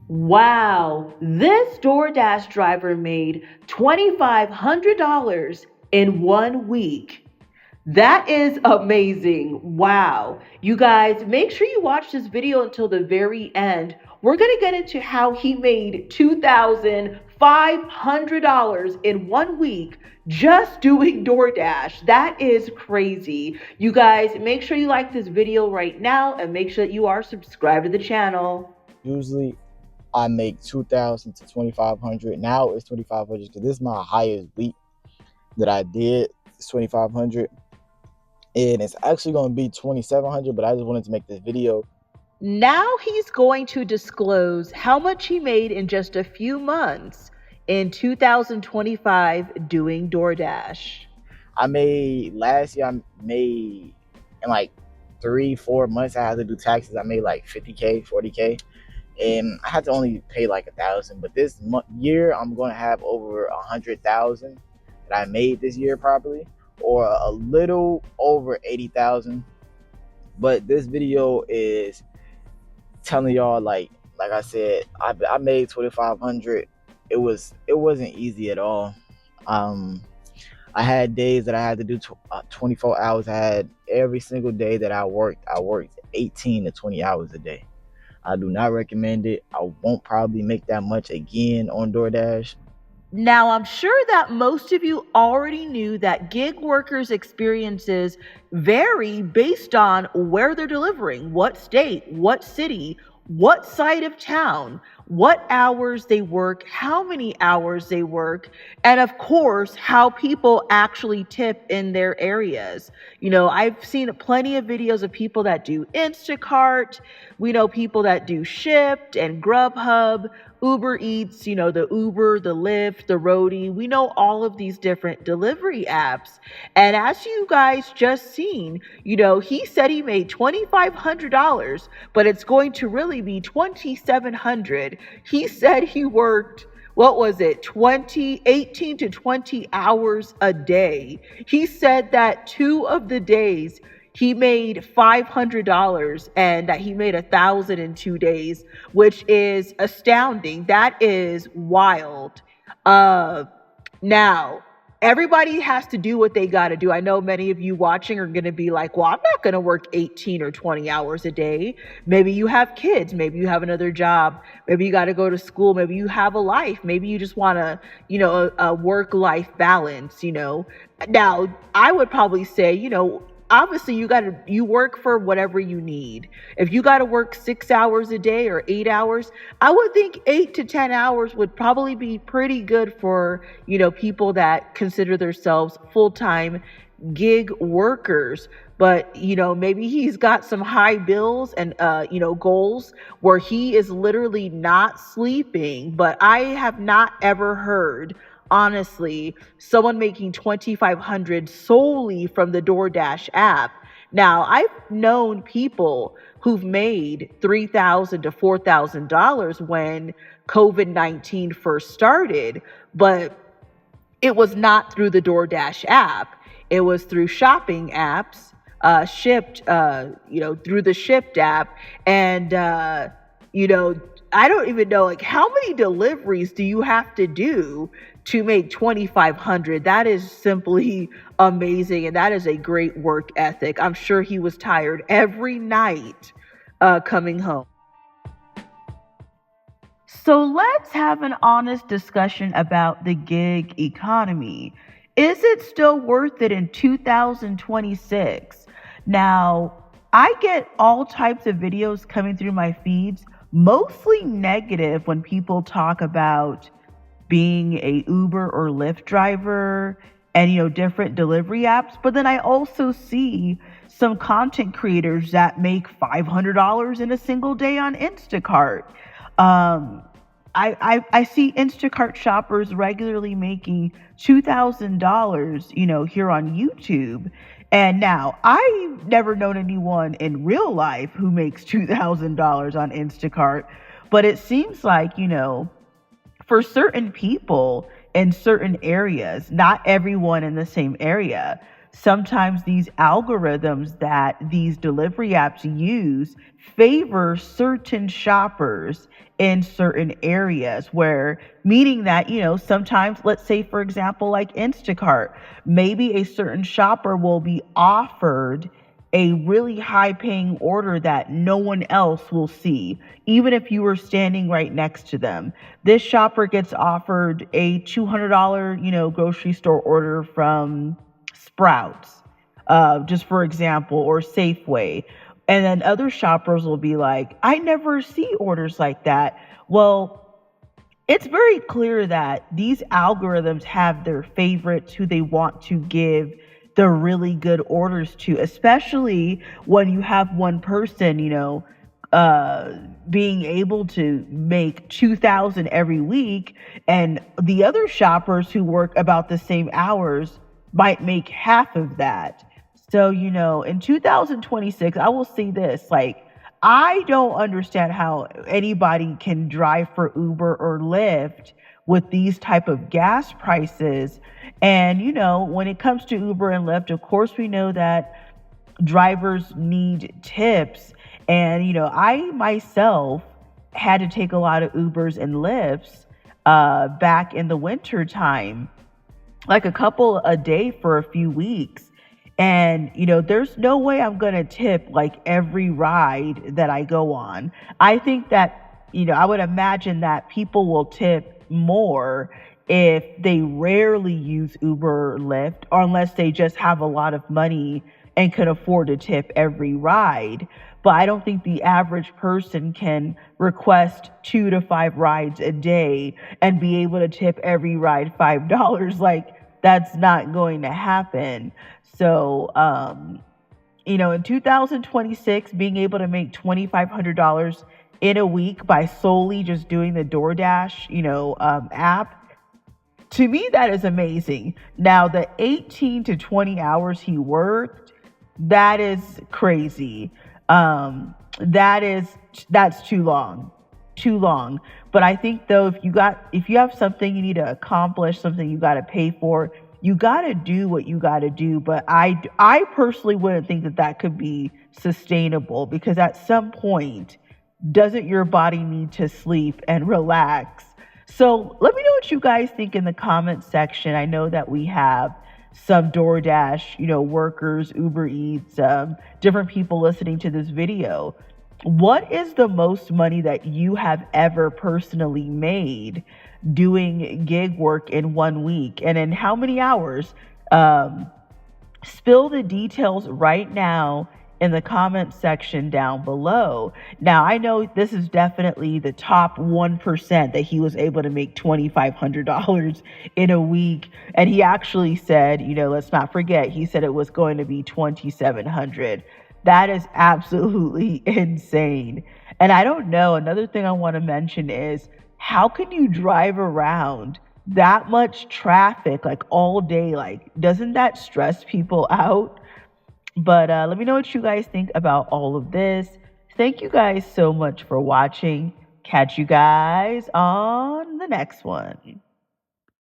Wow, this DoorDash driver made $2,500 in 1 week. That is amazing. Wow. You guys, make sure you watch this video until the very end. We're going to get into how he made $2,500 in 1 week just doing DoorDash. That is crazy. You guys, make sure you like this video right now and make sure that you are subscribed to the channel. Usually I make 2,000 to 2,500. Now it's 2,500 because this is my highest week that I did. It's 2,500. And it's actually going to be 2,700, but I just wanted to make this video. Now he's going to disclose how much he made in just a few months in 2025 doing DoorDash. Last year, I made in like 3-4 months, I had to do taxes. I made like 50K, 40K. And I had to only pay like 1,000. But this year, I'm going to have over 100,000 that I made this year probably, or a little over 80,000. But this video is telling y'all, like I said, I made 2,500. It wasn't easy at all. I had days that I had to do 24 hours. I had every single day that I worked 18 to 20 hours a day. I do not recommend it. I won't probably make that much again on DoorDash. Now, I'm sure that most of you already knew that gig workers' experiences vary based on where they're delivering, what state, what city, what side of town, what hours they work, how many hours they work, and of course, how people actually tip in their areas. I've seen plenty of videos of people that do Instacart. We know people that do Shipt and Grubhub, Uber Eats, the Uber, the Lyft, the Roadie. We know all of these different delivery apps. And as you guys just seen, he said he made $2,500, but it's going to really be $2,700. He said he worked, 18 to 20 hours a day. He said that 2 of the days he made $500 and that he made 1,000 in 2 days, which is astounding. That is wild. Now, everybody has to do what they got to do. I know many of you watching are going to be like, well, I'm not going to work 18 or 20 hours a day. Maybe you have kids. Maybe you have another job. Maybe you got to go to school. Maybe you have a life. Maybe you just want to, a work-life balance, Now, I would probably say, obviously you work for whatever you need. If you got to work 6 hours a day or 8 hours, I would think 8 to 10 hours would probably be pretty good for, people that consider themselves full-time gig workers. But, maybe he's got some high bills and, goals where he is literally not sleeping. But I have not ever heard, honestly, someone making $2,500 solely from the DoorDash app. Now, I've known people who've made $3,000 to $4,000 when COVID-19 first started, but it was not through the DoorDash app. It was through shopping apps, Shipt, through the Shipt app. And, I don't even know, how many deliveries do you have to do to make $2,500? That is simply amazing. And that is a great work ethic. I'm sure he was tired every night coming home. So let's have an honest discussion about the gig economy. Is it still worth it in 2026? Now, I get all types of videos coming through my feeds, mostly negative when people talk about being a Uber or Lyft driver and, different delivery apps. But then I also see some content creators that make $500 in a single day on Instacart. I see Instacart shoppers regularly making $2,000, here on YouTube. And now, I've never known anyone in real life who makes $2,000 on Instacart, but it seems like, for certain people in certain areas, not everyone in the same area. sometimes these algorithms that these delivery apps use favor certain shoppers in certain areas, where meaning that, sometimes, let's say for example, like Instacart, maybe a certain shopper will be offered a really high paying order that no one else will see, even if you were standing right next to them. This shopper gets offered a $200, grocery store order from Sprouts, just for example, or Safeway. And then other shoppers will be like, I never see orders like that. Well, it's very clear that these algorithms have their favorites who they want to give the really good orders to, especially when you have one person, uh, being able to make 2,000 every week, and the other shoppers who work about the same hours might make half of that. So, in 2026, I will say this, like, I don't understand how anybody can drive for Uber or Lyft with these type of gas prices. And, when it comes to Uber and Lyft, of course, we know that drivers need tips. And, I myself had to take a lot of Ubers and Lyfts back in the winter time, like a couple a day for a few weeks. And, there's no way I'm going to tip like every ride that I go on. I think that, I would imagine that people will tip more if they rarely use Uber or Lyft, or unless they just have a lot of money and can afford to tip every ride. But I don't think the average person can request 2 to 5 rides a day and be able to tip every ride $5. Like, that's not going to happen. So, in 2026, being able to make $2,500 in a week by solely just doing the DoorDash, app, to me, that is amazing. Now, the 18 to 20 hours he worked, that is crazy. That's too long, too long. But I think though, if you have something you need to accomplish, something you got to pay for, you got to do what you got to do. But I personally wouldn't think that that could be sustainable, because at some point, doesn't your body need to sleep and relax? So let me know what you guys think in the comment section. I know that we have some DoorDash, workers, Uber Eats, different people listening to this video. What is the most money that you have ever personally made doing gig work in 1 week, and in how many hours? Spill the details right now in the comment section down below. Now, I know this is definitely the top 1% that he was able to make $2,500 in a week. And he actually said, let's not forget, he said it was going to be 2,700. That is absolutely insane. And I don't know, another thing I want to mention is, how can you drive around that much traffic like all day? Like, doesn't that stress people out? But let me know what you guys think about all of this. Thank you guys so much for watching. Catch you guys on the next one.